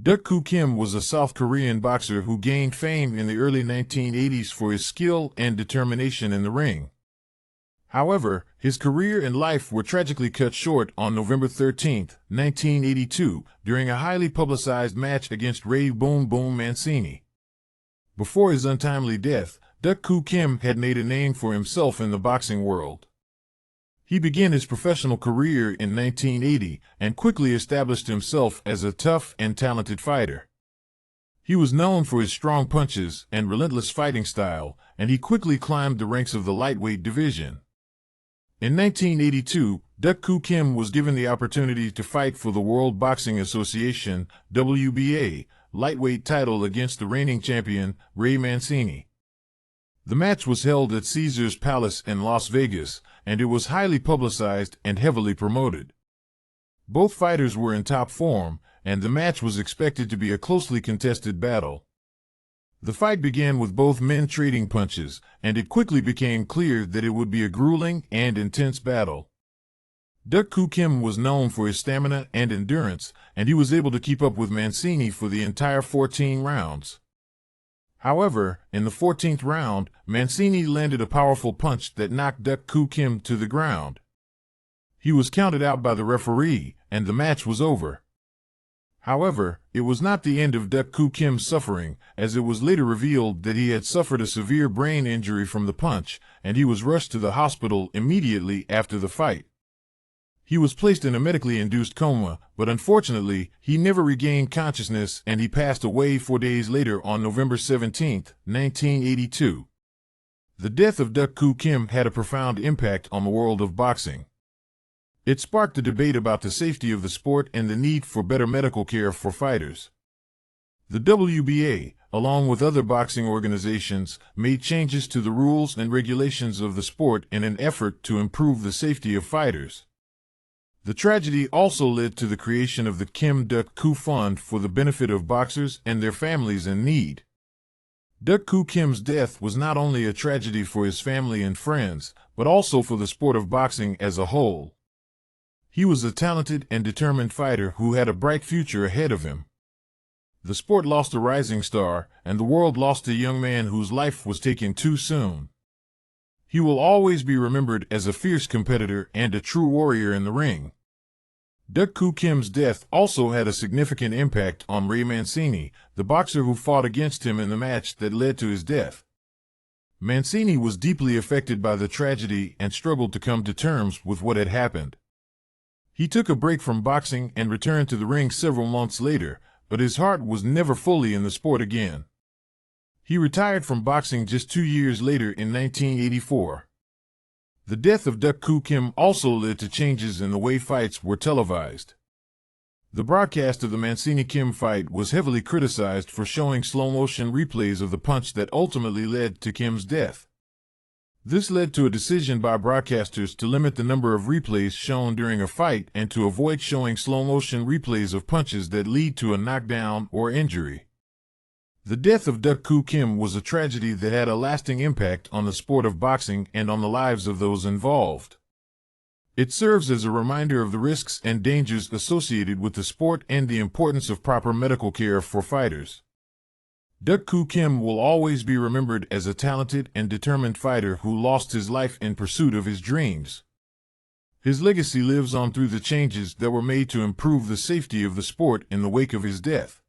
Duk Koo Kim was a South Korean boxer who gained fame in the early 1980s for his skill and determination in the ring. However, his career and life were tragically cut short on November 13, 1982, during a highly publicized match against Ray "Boom Boom" Mancini. Before his untimely death, Duk Koo Kim had made a name for himself in the boxing world. He began his professional career in 1980 and quickly established himself as a tough and talented fighter. He was known for his strong punches and relentless fighting style, and he quickly climbed the ranks of the lightweight division. In 1982, Duk Koo Kim was given the opportunity to fight for the World Boxing Association (WBA) lightweight title against the reigning champion, Ray Mancini. The match was held at Caesars Palace in Las Vegas, and it was highly publicized and heavily promoted. Both fighters were in top form, and the match was expected to be a closely contested battle. The fight began with both men trading punches, and it quickly became clear that it would be a grueling and intense battle. Duk Koo Kim was known for his stamina and endurance, and he was able to keep up with Mancini for the entire 14 rounds. However, in the 14th round, Mancini landed a powerful punch that knocked Duk Koo Kim to the ground. He was counted out by the referee, and the match was over. However, it was not the end of Duk Koo Kim's suffering, as it was later revealed that he had suffered a severe brain injury from the punch, and he was rushed to the hospital immediately after the fight. He was placed in a medically induced coma, but unfortunately, he never regained consciousness and he passed away 4 days later on November 17, 1982. The death of Duk Koo Kim had a profound impact on the world of boxing. It sparked a debate about the safety of the sport and the need for better medical care for fighters. The WBA, along with other boxing organizations, made changes to the rules and regulations of the sport in an effort to improve the safety of fighters. The tragedy also led to the creation of the Kim Duk Koo Fund for the benefit of boxers and their families in need. Duk Koo Kim's death was not only a tragedy for his family and friends, but also for the sport of boxing as a whole. He was a talented and determined fighter who had a bright future ahead of him. The sport lost a rising star, and the world lost a young man whose life was taken too soon. He will always be remembered as a fierce competitor and a true warrior in the ring. Duk Koo Kim's death also had a significant impact on Ray Mancini, the boxer who fought against him in the match that led to his death. Mancini was deeply affected by the tragedy and struggled to come to terms with what had happened. He took a break from boxing and returned to the ring several months later, but his heart was never fully in the sport again. He retired from boxing just 2 years later in 1984. The death of Duk Koo Kim also led to changes in the way fights were televised. The broadcast of the Mancini-Kim fight was heavily criticized for showing slow-motion replays of the punch that ultimately led to Kim's death. This led to a decision by broadcasters to limit the number of replays shown during a fight and to avoid showing slow-motion replays of punches that lead to a knockdown or injury. The death of Duk Koo Kim was a tragedy that had a lasting impact on the sport of boxing and on the lives of those involved. It serves as a reminder of the risks and dangers associated with the sport and the importance of proper medical care for fighters. Duk Koo Kim will always be remembered as a talented and determined fighter who lost his life in pursuit of his dreams. His legacy lives on through the changes that were made to improve the safety of the sport in the wake of his death.